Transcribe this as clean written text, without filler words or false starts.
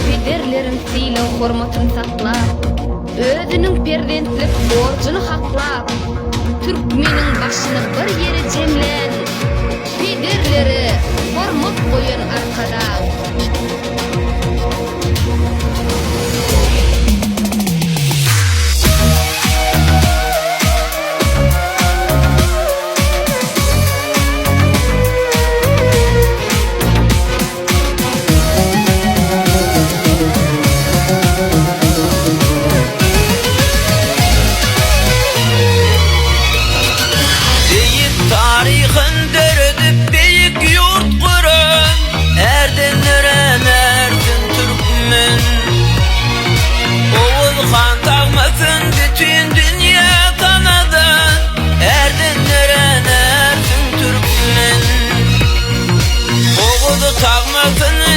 Pederlerin siýlew hormatyny saklap, özüniň perdentlik borjyny haklap, türkmeniň başyny bir ýere jemlen, pederleri hormat goýan arkada. Bütün dünya kanadan erden ören ersin Türkmen. Oğulu tağmasın